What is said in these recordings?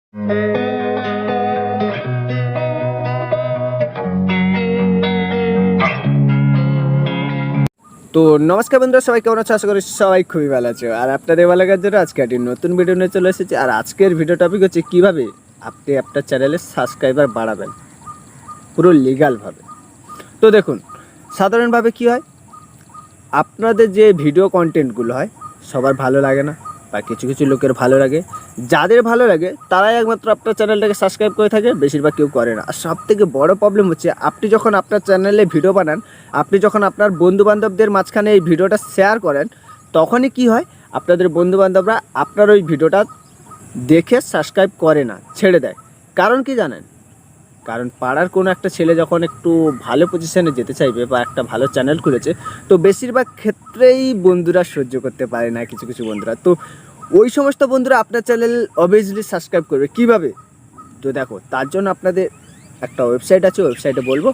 তো নমস্কার বন্ধুরা, সবাই কেমন আছো? আশা করি সবাই খুবই ভালো আছো। আর আপনাদের ভালো লাগার জন্য আজকে একটি নতুন ভিডিও নিয়ে চলে এসেছি। আর আজকের ভিডিও টপিক হচ্ছে কীভাবে আপনি আপনার চ্যানেলের সাবস্ক্রাইবার বাড়াবেন পুরো লিগালভাবে। তো দেখুন, সাধারণভাবে কী হয়, আপনাদের যে ভিডিও কন্টেন্টগুলো হয় সবার ভালো লাগে না, বা কিছু কিছু লোকের ভালো লাগে। যাদের ভালো লাগে তারাই একমাত্র আপনার চ্যানেলটাকে সাবস্ক্রাইব করে থাকে, বেশিরভাগ কেউ করে না। আর সবথেকে বড় প্রবলেম হচ্ছে, আপনি যখন আপনার চ্যানেলে ভিডিও বানান, আপনি যখন আপনার বন্ধুবান্ধবদের মাঝখানে এই ভিডিওটা শেয়ার করেন, তখনই কি হয়, আপনাদের বন্ধুবান্ধবরা আপনার ওই ভিডিওটা দেখে সাবস্ক্রাইব করে না, ছেড়ে দেয়। কারণ কি জানেন? কারণ পাড়ার কোনো একটা ছেলে যখন একটু ভালো পজিশনে যেতে চাইবে বা একটা ভালো চ্যানেল খুলেছে, তো বেশিরভাগ ক্ষেত্রেই বন্ধুরা সহ্য করতে পারে না, কিছু কিছু বন্ধুরা। তো ওই সমস্ত বন্ধুরা আপনার চ্যানেল অবভিয়াসলি সাবস্ক্রাইব করবে। কীভাবে? তো দেখো, তার জন্য আপনাদের একটা ওয়েবসাইট আছে, ওয়েবসাইটে বলবো।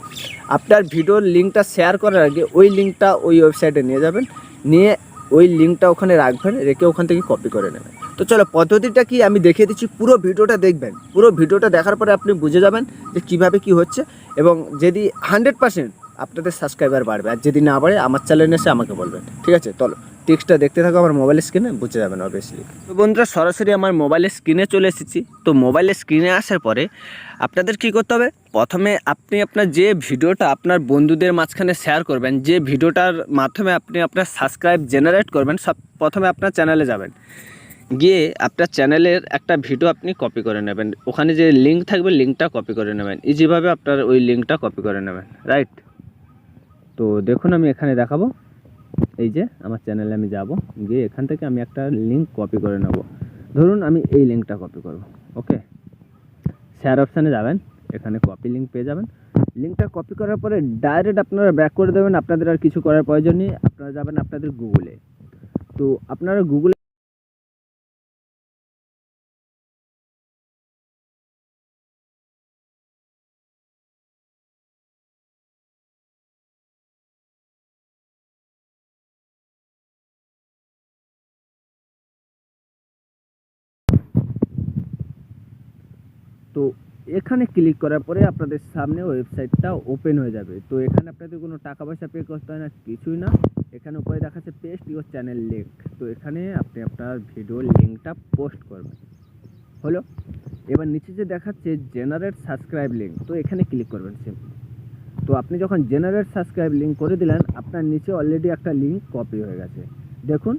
আপনার ভিডিওর লিঙ্কটা শেয়ার করার আগে ওই লিঙ্কটা ওই ওয়েবসাইটে নিয়ে যাবেন, নিয়ে ওই লিঙ্কটা ওখানে রাখবেন, রেখে ওখান থেকে কপি করে নেবেন। তো চলো, পদ্ধতিটা কি আমি দেখিয়ে দিচ্ছি। পুরো ভিডিওটা দেখবেন, পুরো ভিডিওটা দেখার পরে আপনি বুঝে যাবেন যে কীভাবে কী হচ্ছে, এবং যদি 100% আপনাদের সাবস্ক্রাইবার বাড়বে, আর যদি না বাড়ে আমার চ্যানেলে এসে আমাকে বলবেন, ঠিক আছে? চলো, টেক্সটটা দেখতে থাকো আমার মোবাইল স্ক্রিনে, বুঝে যাবেন অবভিয়াসলি। তো বন্ধুরা, সরাসরি আমার মোবাইলের স্ক্রিনে চলে এসেছি। তো মোবাইলের স্ক্রিনে আসার পরে আপনাদের কী করতে হবে, প্রথমে আপনি আপনার যে ভিডিওটা আপনার বন্ধুদের মাঝখানে শেয়ার করবেন, যে ভিডিওটার মাধ্যমে আপনি আপনার সাবস্ক্রাইব জেনারেট করবেন, সব প্রথমে আপনার চ্যানেলে যাবেন, গিয়ে আপনার চ্যানেলের একটা ভিডিও আপনি কপি করে নেবেন। ওখানে যে লিঙ্ক থাকবে, লিঙ্কটা কপি করে নেবেন। ইজিভাবে আপনার ওই লিঙ্কটা কপি করে নেবেন, রাইট? তো দেখুন, আমি এখানে দেখাবো। এই যে আমার চ্যানেলে আমি যাব, গিয়ে এখান থেকে আমি একটা লিঙ্ক কপি করে নেব। ধরুন আমি এই লিঙ্কটা কপি করব। ওকে, শেয়ার অপশানে যাবেন, এখানে কপি লিঙ্ক পেয়ে যাবেন। লিঙ্কটা কপি করার পরে ডাইরেক্ট আপনারা ব্যাক করে দেবেন। আপনাদের আর কিছু করার প্রয়োজন নেই। আপনারা যাবেন আপনাদের গুগলে। তো আপনারা গুগলে তো এখানে ক্লিক করার পরে আপনাদের সামনে ওয়েবসাইটটা ওপেন হয়ে যাবে। তো এখানে আপনাদের কোনো টাকা পয়সা পে করতে হয় না, কিছুই না। এখানে উপরে দেখাচ্ছে পেস্ট ইউর চ্যানেল লিঙ্ক। তো এখানে আপনি আপনার ভিডিওর লিঙ্কটা পোস্ট করবেন। হলো, এবার নিচে যে দেখাচ্ছে জেনারেট সাবস্ক্রাইব লিঙ্ক, তো এখানে ক্লিক করবেন সিম্পলি। তো আপনি যখন জেনারেট সাবস্ক্রাইব লিঙ্ক করে দিলেন, আপনার নিচে অলরেডি একটা লিঙ্ক কপি হয়ে গেছে। দেখুন,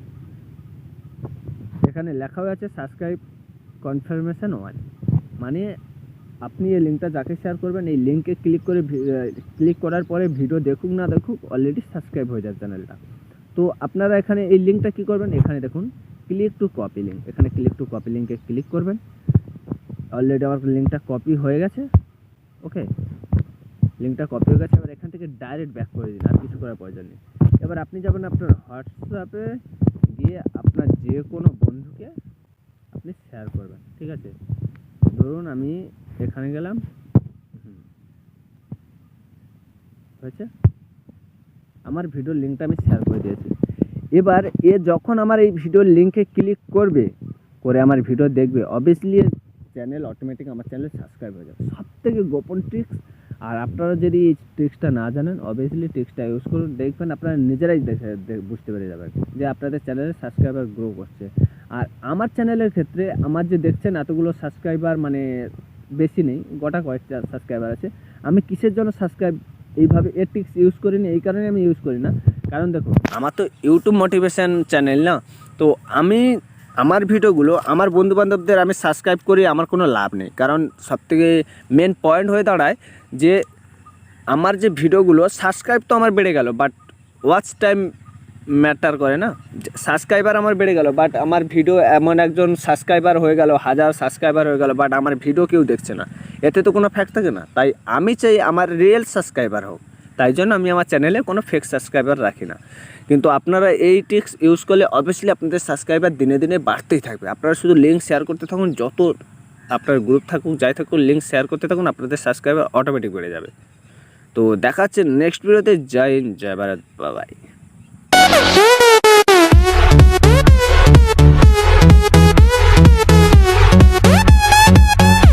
এখানে লেখা হয়ে আছে সাবস্ক্রাইব কনফার্মেশন 1। মানে আপনি এই লিঙ্কটা যাকে শেয়ার করবেন, এই লিঙ্কে ক্লিক করার পরে ভিডিও দেখুক না দেখুক, অলরেডি সাবস্ক্রাইব হয়ে যাবে চ্যানেলটা। তো আপনারা এখানে এই লিঙ্কটা কী করবেন, এখানে দেখুন ক্লিক টু কপি লিঙ্ক, এখানে ক্লিক টু কপি লিঙ্কে ক্লিক করবেন। অলরেডি আমার লিঙ্কটা কপি হয়ে গেছে। ওকে, লিঙ্কটা কপি হয়ে গেছে। এবার এখান থেকে ডাইরেক্ট ব্যাক করে দিন, আর কিছু করার প্রয়োজন নেই। এবার আপনি যাবেন আপনার হোয়াটসঅ্যাপে, গিয়ে আপনার যে কোনো বন্ধুকে আপনি শেয়ার করবেন, ঠিক আছে? ধরুন আমি এখানে গেলাম, হয়েছে, আমার ভিডিওর লিঙ্কটা আমি শেয়ার করে দিয়েছি। এবার যখন আমার এই ভিডিওর লিঙ্কে ক্লিক করবে, করে আমার ভিডিও দেখবে, অবভিয়াসলি চ্যানেল অটোমেটিক আমার চ্যানেল সাবস্ক্রাইব হয়ে যাবে। সবথেকে গোপন ট্রিক্স। আর আপনারা যদি এই ট্রিক্সটা না জানেন, অবভিয়াসলি ট্রিক্সটা ইউজ করুন, দেখবেন আপনারা নিজেরাই বুঝতে পেরে যাবেন যে আপনাদের চ্যানেলের সাবস্ক্রাইবার গ্রো করছে। আর আমার চ্যানেলের ক্ষেত্রে আমার যে দেখছেন এতগুলো সাবস্ক্রাইবার, মানে বেশি নেই, গোটা কয়েকটা সাবস্ক্রাইবার আছে। আমি কিসের জন্য সাবস্ক্রাইব এইভাবে এর ট্রিক্স ইউজ করিনি, এই কারণে আমি ইউজ করি না। কারণ দেখো, আমার তো ইউটিউব মোটিভেশন চ্যানেল না। তো আমি আমার ভিডিওগুলো আমার বন্ধুবান্ধবদের আমি সাবস্ক্রাইব করি, আমার কোনো লাভ নেই। কারণ সবথেকে মেন পয়েন্ট হয়ে দাঁড়ায় যে আমার যে ভিডিওগুলো সাবস্ক্রাইব তো আমার বেড়ে গেল, বাট ওয়াচ টাইম ম্যাটার করে না। সাবস্ক্রাইবার আমার বেড়ে গেল, বাট আমার ভিডিও এমন একজন সাবস্ক্রাইবার হয়ে গেল, 1000 সাবস্ক্রাইবার হয়ে গেল, বাট আমার ভিডিও কেউ দেখছে না, এতে তো কোনো ফ্যাক্ট থাকে না। তাই আমি চাই আমার রিয়েল সাবস্ক্রাইবার হোক। তাই জন্য আমি আমার চ্যানেলে কোনো ফেক সাবস্ক্রাইবার রাখি না। কিন্তু আপনারা এই ট্রিক্স ইউজ করলে অবভিয়াসলি আপনাদের সাবস্ক্রাইবার দিনে দিনে বাড়তেই থাকবে। আপনারা শুধু লিঙ্ক শেয়ার করতে থাকুন, যত আপনার গ্রুপ থাকুক যাই থাকুক, লিঙ্ক শেয়ার করতে থাকুন, আপনাদের সাবস্ক্রাইবার অটোমেটিক বেড়ে যাবে। তো দেখা হচ্ছে নেক্সট ভিডিওতে। জয় হিন্দ, জয় ভারত, বাই বাই।